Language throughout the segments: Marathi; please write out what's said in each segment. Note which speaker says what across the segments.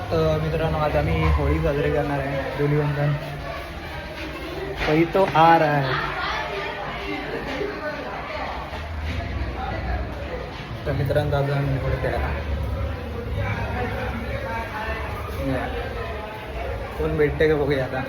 Speaker 1: तर मित्रांनो आज आम्ही होळी साजरी करणार आहे, धुलीवंदन. वही तो आ रहा है. तर मित्रांनो आज आम्ही होळी खेळायला कोण भेटते का बघूया आता.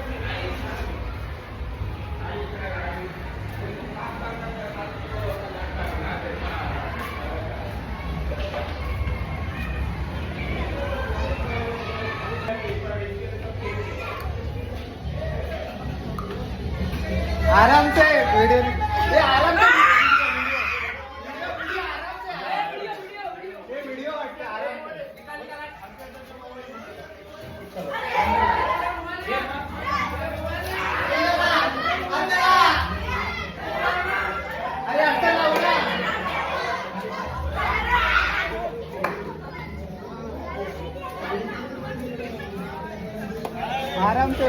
Speaker 1: आराम से वीडियो ये आराम से वीडियो आराम से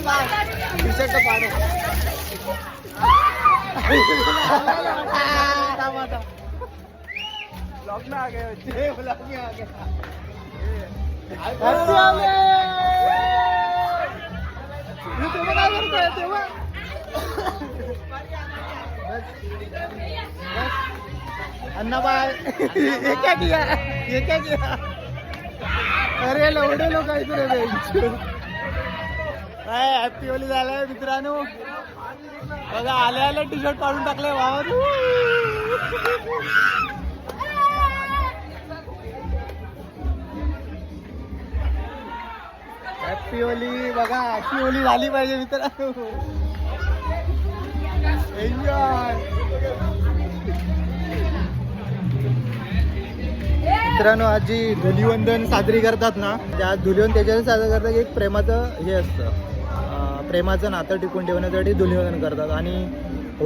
Speaker 1: बाहर टी-शर्ट पाडो. ब्लॉग में आ गए, ब्लॉग में आ गया. अन्ना भाई ये क्या किया, ये क्या किया. अरे लवडे लोक इकडे काय हॅपी होली झालंय मित्रांनो. बघा आले आले टी शर्ट काढून टाकले वावर. Happy Holy. बघा हॅपी होली झाली पाहिजे मित्रांनो. एन्जॉय. मित्रांनो आज जी धुलीवंदन साजरी करतात ना, त्या धुलीवंदन त्याच्यासाठी साजरा करतात की एक प्रेमाचं हे असतं, प्रेमाचं नातं टिकून ठेवण्यासाठी धुलीवंदन करतात. आणि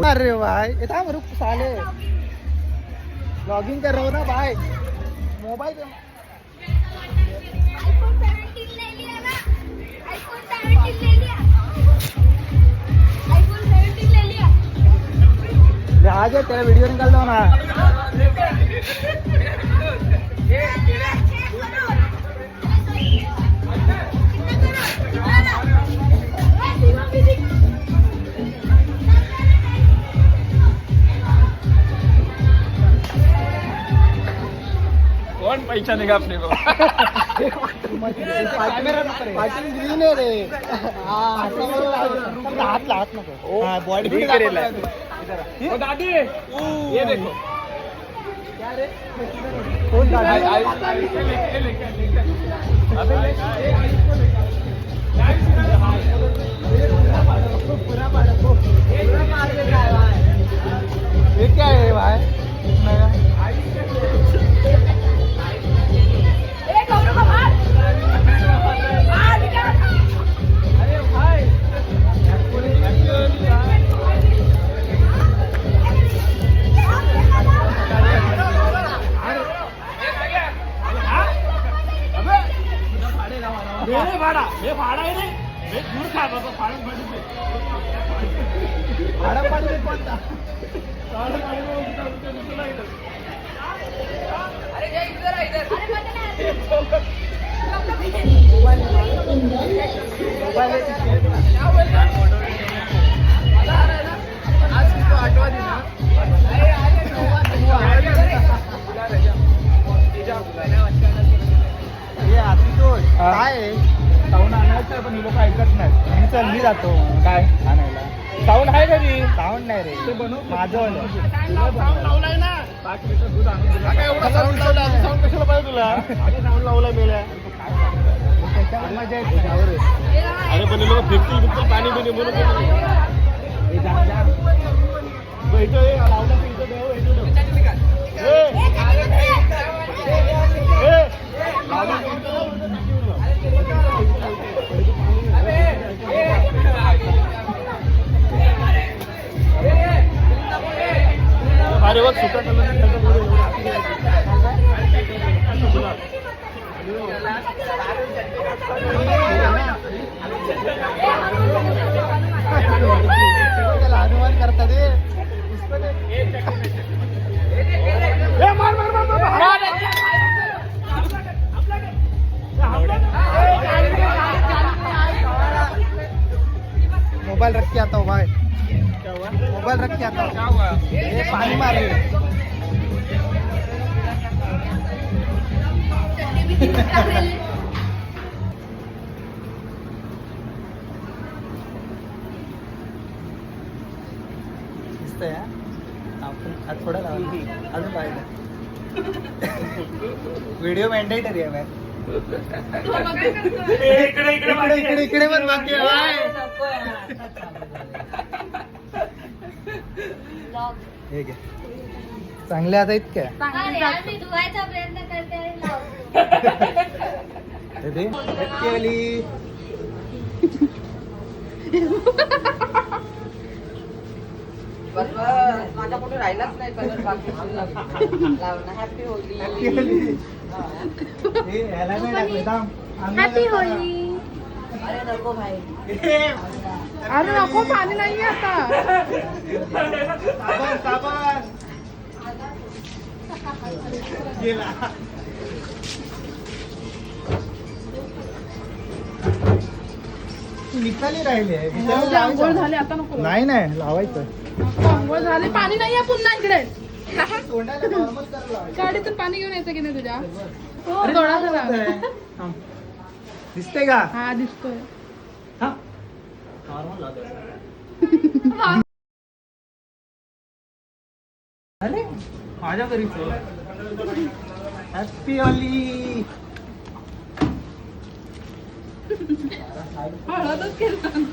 Speaker 1: अरे भाई येता रुक साले लॉगिंग कर रहा हूं ना भाई. मोबाईल आज तेरा वीडियो निकाल दो ना.
Speaker 2: कौन पैसा देगा अपने को.
Speaker 1: पाटील ग्रीन आहे रे. हात नको. बॉडी करेल.
Speaker 2: दादी ये देखो
Speaker 1: क्या रे. कौन दादी. ये क्या है भाई.
Speaker 2: हे भाडा आहे रे. दूर खा बाबा.
Speaker 1: भाडा पाडू कोणता. आठवा दिना काय
Speaker 2: साऊंड आणायचं पण ही लोक ऐकत नाही.
Speaker 1: चल मी जातो.
Speaker 2: काय
Speaker 1: आणायला
Speaker 2: साऊंड आहे घरी.
Speaker 1: साऊंड नाही रे.
Speaker 2: ते बनव
Speaker 1: माझं
Speaker 2: साऊंड लावलाय ना. 5 लिटर दूध आणून एवढा साऊंड लावला. साऊंड कशाला पाहिजे तुला. साऊंड लावलाय मेल्या.
Speaker 1: त्याच्यावर मजा येते.
Speaker 2: अरे पण लोक फेकतील पाणी बिणी म्हणून अरे बघ सुका कलर
Speaker 1: त्याला अनुमान करतात ते. मोबाइल रख के आता हूँ भाई, मोबाइल रख के आता हूँ. ये पानी मार रही है. दिसतंय हा? आपण आज थोडं लावलं अजून पाहिजे. व्हिडिओ मॅन्डेटरी आहे मॅम. इकडे इकडे इकडे पण बाकी आहे. हे घे. चांगले आता इतक्या
Speaker 3: मी धुवायचा प्रयत्न करते आणि लावते.
Speaker 4: माझ्या कुठे राहिलाच नाही कलर बाकी लावणं. Happy Holy.
Speaker 3: Happy Holy.
Speaker 4: अरे नको भाई.
Speaker 3: अरे नको, पाणी नाही आता.
Speaker 1: निकाली राहिले.
Speaker 3: आंघोळ झाली आता नको.
Speaker 1: नाही नाही लावायचं.
Speaker 3: आंघोळ झाली, पाणी नाही आहे पुन्हा इकडे.
Speaker 1: तोंडाला नॉर्मल करायला लावायचं.
Speaker 3: गाडीतून पाणी घेऊन यायचं की नाही तुझ्या? हो, थोडासा.
Speaker 1: दिसते का?
Speaker 3: हा दिसतोय.
Speaker 1: हा. अरे माझ्या घरी हॅपी होली.
Speaker 3: हळदच केलं.